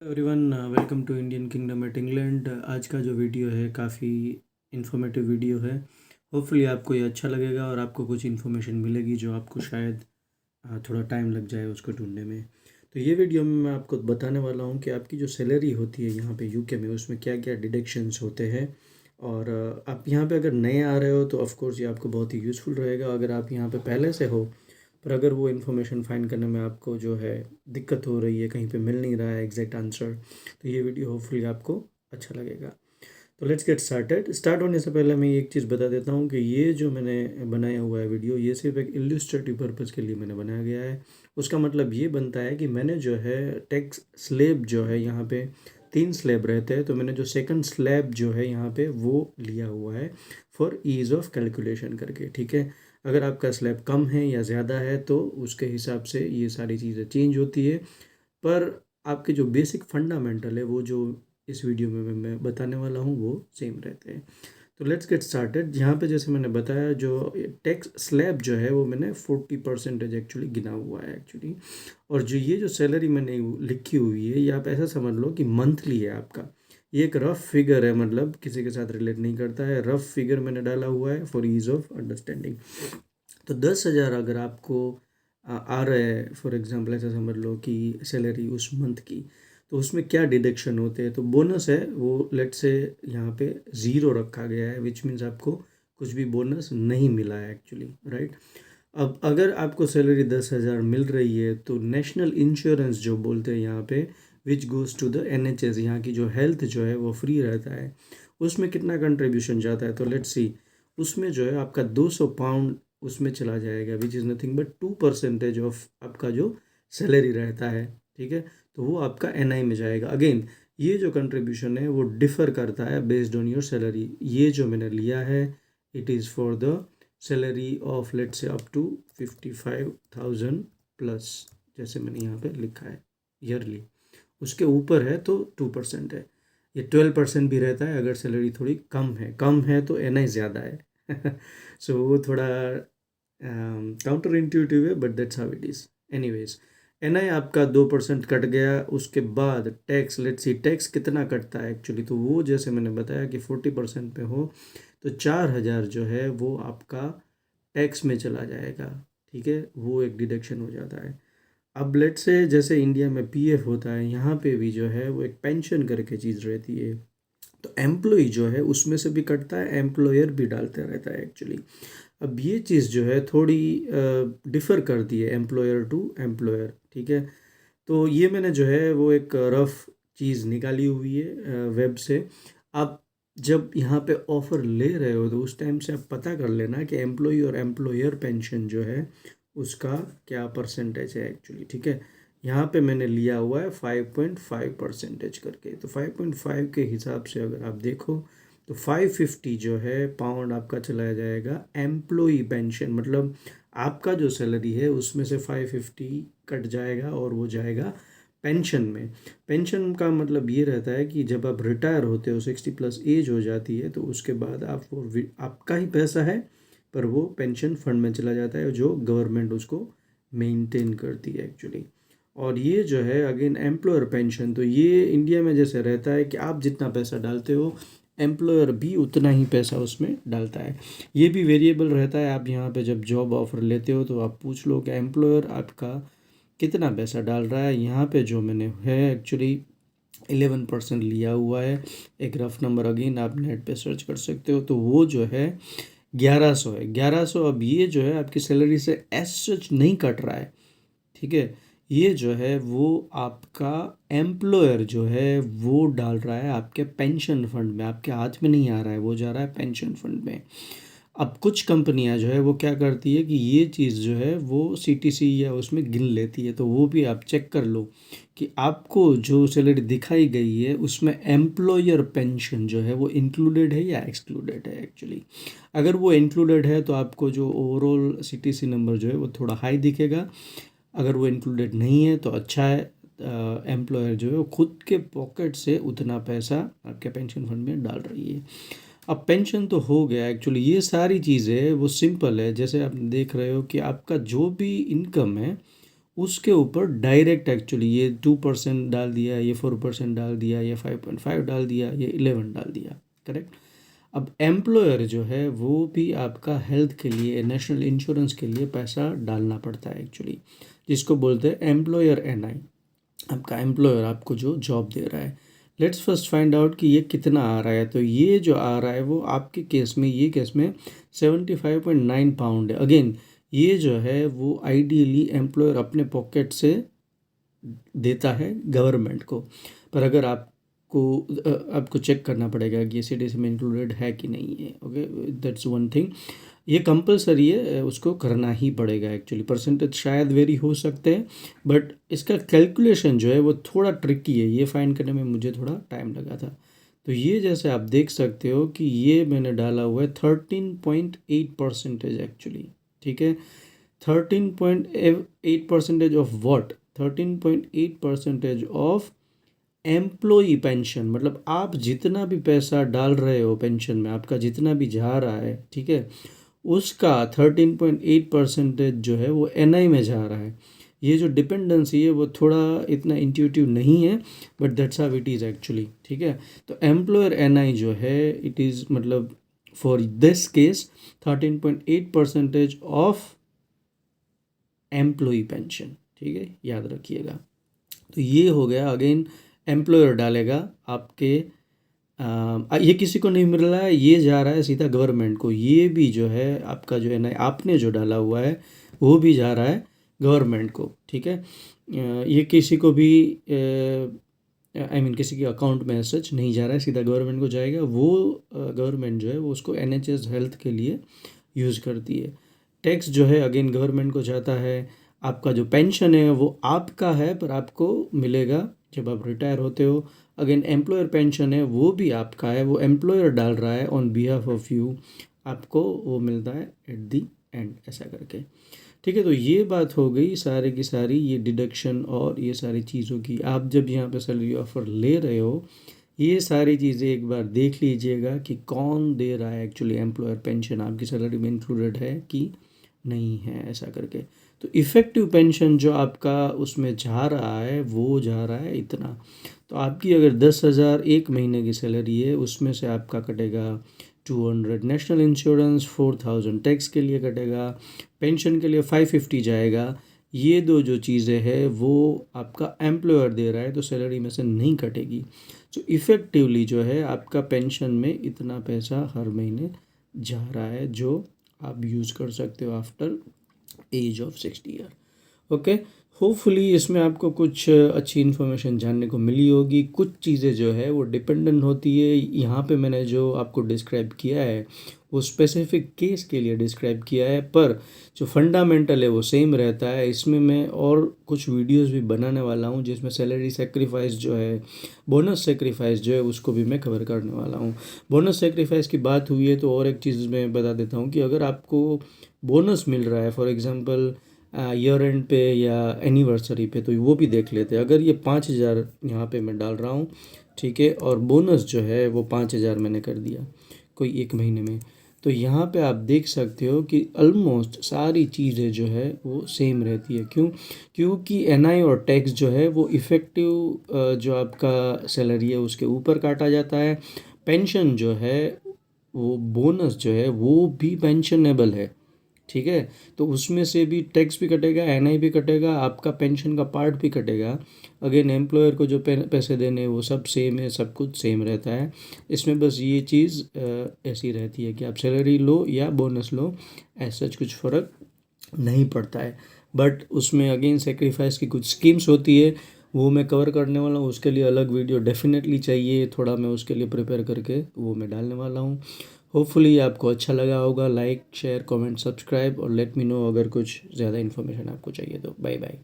Everyone, welcome to Indian kingdom at England. आज का जो वीडियो है काफ़ी इन्फॉर्मेटिव वीडियो है। होपफुली आपको ये अच्छा लगेगा और आपको कुछ इन्फॉर्मेशन मिलेगी जो आपको शायद थोड़ा टाइम लग जाए उसको ढूंढने में। तो ये वीडियो में मैं आपको बताने वाला हूँ कि आपकी जो सैलरी होती है यहाँ पे यूके में, उसमें क्या क्या डिडक्शंस होते हैं। और आप यहाँ पे अगर नए आ रहे हो तो ऑफ कोर्स ये आपको बहुत ही यूज़फुल रहेगा। अगर आप यहाँ पे पहले से हो पर अगर वो इन्फॉर्मेशन फाइंड करने में आपको जो है दिक्कत हो रही है, कहीं पे मिल नहीं रहा है एग्जैक्ट आंसर, तो ये वीडियो होपफुली आपको अच्छा लगेगा। तो लेट्स गेट स्टार्टेड। स्टार्ट होने से पहले मैं एक चीज़ बता देता हूँ कि ये जो मैंने बनाया हुआ है वीडियो, ये सिर्फ एक इल्यूस्ट्रेटिव पर्पज़ के लिए मैंने बनाया गया है। उसका मतलब ये बनता है कि मैंने जो है टैक्स स्लैब जो है यहाँ पे 3 स्लैब रहते हैं, तो मैंने जो सेकंड स्लैब जो है यहाँ पे वो लिया हुआ है फॉर ईज़ ऑफ कैलकुलेशन करके। ठीक है, अगर आपका स्लैब कम है या ज़्यादा है तो उसके हिसाब से ये सारी चीज़ें चेंज होती है। पर आपके जो बेसिक फंडामेंटल है वो जो इस वीडियो में मैं बताने वाला हूँ वो सेम रहते हैं। तो लेट्स गेट स्टार्टेड। यहाँ पे जैसे मैंने बताया, जो टैक्स स्लैब जो है वो मैंने 40% एक्चुअली गिना हुआ है एक्चुअली। और जो ये जो सैलरी मैंने लिखी हुई है, ये आप ऐसा समझ लो कि मंथली है आपका। ये एक रफ फिगर है, मतलब किसी के साथ रिलेट नहीं करता है। रफ फिगर मैंने डाला हुआ है फॉर ईज ऑफ अंडरस्टैंडिंग। तो 10,000 अगर आपको आ रहा है, फॉर एग्जांपल ऐसा समझ लो कि सैलरी उस मंथ की, तो उसमें क्या डिडक्शन होते हैं। तो बोनस है वो लेट से यहाँ पे ज़ीरो रखा गया है, विच मीन्स आपको कुछ भी बोनस नहीं मिला है एक्चुअली, राइट। अब अगर आपको सैलरी 10,000 मिल रही है तो नेशनल इंश्योरेंस जो बोलते हैं यहाँ पे, which goes to the NHS, यहाँ की जो हेल्थ जो है वो फ्री रहता है। उसमें कितना कंट्रीब्यूशन जाता है, तो लेट्स सी। उसमें जो है आपका 200 पाउंड उसमें चला जाएगा, which is nothing but 2% of आपका जो सैलरी रहता है। ठीक है, तो वो आपका NI में जाएगा। अगेन ये जो कंट्रीब्यूशन है वो डिफ़र करता है बेस्ड ऑन योर सैलरी। ये जो मैंने लिया है, it is for the salary of let's say up to 55,000 plus, जैसे मैंने यहाँ पे लिखा है ईयरली। उसके ऊपर है तो 2% है। ये 12% भी रहता है अगर सैलरी थोड़ी कम है तो NI ज़्यादा है। सो वो थोड़ा काउंटर इंट्यूटिव है, but that's how it is. Anyways, NI आपका 2% कट गया। उसके बाद टैक्स, लेट्स सी टैक्स कितना कटता है एक्चुअली। तो वो जैसे मैंने बताया कि 40% पे हो तो 4,000 जो है वो आपका टैक्स में चला जाएगा। ठीक है, वो एक डिडक्शन हो जाता है। अब लेट से जैसे इंडिया में PF होता है, यहाँ पे भी जो है वो एक पेंशन करके चीज़ रहती है। तो एम्प्लॉय जो है उसमें से भी कटता है, एम्प्लॉयर भी डालते रहता है एक्चुअली। अब ये चीज़ जो है थोड़ी डिफ़र करती है एम्प्लॉयर टू एम्प्लॉयर। ठीक है, तो ये मैंने जो है वो एक रफ चीज़ निकाली हुई है वेब से। आप जब यहाँ पे ऑफ़र ले रहे हो तो उस टाइम से आप पता कर लेना कि एम्प्लॉय और एम्प्लॉयर पेंशन जो है उसका क्या परसेंटेज है एक्चुअली। ठीक है, यहाँ पे मैंने लिया हुआ है 5.5% करके। तो 5.5 के हिसाब से अगर आप देखो तो 550 जो है पाउंड आपका चला जाएगा एम्प्लॉई पेंशन, मतलब आपका जो सैलरी है उसमें से 550 कट जाएगा और वो जाएगा पेंशन में। पेंशन का मतलब ये रहता है कि जब आप रिटायर होते हो, 60+ एज हो जाती है, तो उसके बाद आप वो आपका ही पैसा है पर वो पेंशन फंड में चला जाता है जो गवर्नमेंट उसको मेंटेन करती है एक्चुअली। और ये जो है अगेन एम्प्लॉयर पेंशन, तो ये इंडिया में जैसे रहता है कि आप जितना पैसा डालते हो एम्प्लॉयर भी उतना ही पैसा उसमें डालता है। ये भी वेरिएबल रहता है। आप यहाँ पे जब जॉब ऑफर लेते हो तो आप पूछ लो कि एम्प्लॉयर आपका कितना पैसा डाल रहा है। यहाँ पे जो मैंने है एक्चुअली 11% लिया हुआ है। एक रफ नंबर अगेन आप नेट पे सर्च कर सकते हो, तो वो जो है 1100 है। 1100। अब ये जो है आपकी सैलरी से एज सच नहीं कट रहा है। ठीक है, ये जो है वो आपका एम्प्लॉयर जो है वो डाल रहा है आपके पेंशन फंड में, आपके हाथ में नहीं आ रहा है, वो जा रहा है पेंशन फंड में। अब कुछ कंपनियां जो है वो क्या करती है कि ये चीज़ जो है वो CTC या उसमें गिन लेती है। तो वो भी आप चेक कर लो कि आपको जो सैलरी दिखाई गई है उसमें एम्प्लॉयर पेंशन जो है वो इंक्लूडेड है या एक्सक्लूडेड है एक्चुअली। अगर वो इंक्लूडेड है तो आपको जो ओवरऑल CTC नंबर जो है वो थोड़ा हाई दिखेगा। अगर वो इंक्लूडेड नहीं है तो अच्छा है, एम्प्लॉयर जो है वो खुद के पॉकेट से उतना पैसा आपके पेंशन फंड में डाल रही है। अब पेंशन तो हो गया एक्चुअली। ये सारी चीज़ें वो सिंपल है, जैसे आप देख रहे हो कि आपका जो भी इनकम है उसके ऊपर डायरेक्ट एक्चुअली ये 2% डाल दिया, ये 4% डाल दिया, ये 5.5 डाल दिया, ये 11 डाल दिया, करेक्ट। अब एम्प्लॉयर जो है वो भी आपका हेल्थ के लिए, नेशनल इंश्योरेंस के लिए पैसा डालना पड़ता है एक्चुअली, जिसको बोलते हैं एम्प्लॉयर एनआई। आपका एम्प्लॉयर आपको जो जॉब दे रहा है। लेट्स फर्स्ट फाइंड आउट कि ये कितना आ रहा है। तो ये जो आ रहा है वो आपके केस में, ये केस में 75.9 पाउंड है। अगेन ये जो है वो आइडियली एम्प्लॉयर अपने पॉकेट से देता है गवर्नमेंट को, पर अगर आपको चेक करना पड़ेगा कि ये सीडीएस में इंक्लूडेड है कि नहीं है। Okay, that's one thing. ये कंपलसरी है, उसको करना ही पड़ेगा एक्चुअली। परसेंटेज शायद वेरी हो सकते हैं, बट इसका कैलकुलेशन जो है वो थोड़ा ट्रिकी है, ये फाइंड करने में मुझे थोड़ा टाइम लगा था। तो ये जैसे आप देख सकते हो कि ये मैंने डाला हुआ है 13.8% एक्चुअली, ठीक है। 13.8% of what? 13.8% of employee pension. मतलब आप जितना भी पैसा डाल रहे हो पेंशन में, आपका जितना भी जा रहा है, ठीक है, उसका 13.8% जो है वो एनआई में जा रहा है। ये जो डिपेंडेंसी है वो थोड़ा इतना इंट्यूटिव नहीं है, but that's how it is actually, ठीक है। तो एम्प्लॉयर एनआई जो है इट इज़ मतलब for this case 13.8% of employee pension, ठीक है, याद रखिएगा। तो ये हो गया। अगेन एम्प्लॉयर डालेगा आपके, ये किसी को नहीं मिल रहा है, ये जा रहा है सीधा गवर्नमेंट को। ये भी जो है आपका जो है ना, आपने जो डाला हुआ है वो भी जा रहा है गवर्नमेंट को, ठीक है। ये किसी को भी आई मीन किसी के अकाउंट में सच नहीं जा रहा है, सीधा गवर्नमेंट को जाएगा। वो गवर्नमेंट जो है वो उसको एनएचएस हेल्थ के लिए यूज़ करती है। टैक्स जो है अगेन गवर्नमेंट को जाता है। आपका जो पेंशन है वो आपका है, पर आपको मिलेगा जब आप रिटायर होते हो। अगेन एम्प्लॉयर पेंशन है वो भी आपका है, वो एम्प्लॉयर डाल रहा है ऑन बिहाफ ऑफ यू, आपको वो मिलता है एट दी एंड, ऐसा करके, ठीक है। तो ये बात हो गई सारी की सारी, ये डिडक्शन और ये सारी चीज़ों की। आप जब यहाँ पे सैलरी ऑफर ले रहे हो, ये सारी चीज़ें एक बार देख लीजिएगा कि कौन दे रहा है एक्चुअली एम्प्लॉयर पेंशन, आपकी सैलरी में इंक्लूडेड है कि नहीं है, ऐसा करके। तो इफ़ेक्टिव पेंशन जो आपका उसमें जा रहा है वो जा रहा है इतना। तो आपकी अगर 10,000 एक महीने की सैलरी है, उसमें से आपका कटेगा 200 नेशनल इंश्योरेंस, 4,000 टैक्स के लिए कटेगा, पेंशन के लिए 550 जाएगा। ये दो जो चीज़ें हैं वो आपका एम्प्लॉयर दे रहा है, तो सैलरी में से नहीं कटेगी। तो इफ़ेक्टिवली जो है आपका पेंशन में इतना पैसा हर महीने जा रहा है, जो आप यूज़ कर सकते हो after age of 60 year. Okay, hopefully इसमें आपको कुछ अच्छी इन्फॉर्मेशन जानने को मिली होगी। कुछ चीज़ें जो है वो डिपेंडेंट होती है। यहाँ पे मैंने जो आपको डिस्क्राइब किया है वो स्पेसिफिक केस के लिए डिस्क्राइब किया है, पर जो फंडामेंटल है वो सेम रहता है। इसमें मैं और कुछ वीडियोस भी बनाने वाला हूँ जिसमें सैलरी सेक्रीफाइस जो है, बोनस सेक्रीफाइस जो है, उसको भी मैं कवर करने वाला हूँ। बोनस सेक्रीफाइस की बात हुई है तो और एक चीज़ मैं बता देता हूँ कि अगर आपको बोनस मिल रहा है फॉर एग्ज़ाम्पल ईयर एंड पे या एनिवर्सरी पे, तो वो भी देख लेते हैं। अगर ये 5,000 यहाँ पे मैं डाल रहा हूँ, ठीक है, और बोनस जो है वो 5,000 मैंने कर दिया कोई एक महीने में, तो यहाँ पे आप देख सकते हो कि ऑलमोस्ट सारी चीज़ें जो है वो सेम रहती है। क्यों? क्योंकि एनआई और टैक्स जो है वो इफ़ेक्टिव जो आपका सैलरी है उसके ऊपर काटा जाता है। पेंशन जो है, वो बोनस जो है वो भी पेंशनेबल है, ठीक है। तो उसमें से भी टैक्स भी कटेगा, एनआई भी कटेगा, आपका पेंशन का पार्ट भी कटेगा। अगेन एम्प्लॉयर को जो पैसे देने वो सब सेम है, सब कुछ सेम रहता है। इसमें बस ये चीज़ ऐसी रहती है कि आप सैलरी लो या बोनस लो, ऐसा कुछ फ़र्क नहीं पड़ता है। बट उसमें अगेन सेक्रीफाइस की कुछ स्कीम्स होती है, वो मैं कवर करने वाला हूँ। उसके लिए अलग वीडियो डेफिनेटली चाहिए, थोड़ा मैं उसके लिए प्रिपेयर करके वो मैं डालने वाला हूँ। होपफुली आपको अच्छा लगा होगा। लाइक शेयर कमेंट सब्सक्राइब और लेट मी नो अगर कुछ ज़्यादा इन्फॉर्मेशन आपको चाहिए तो। Bye bye.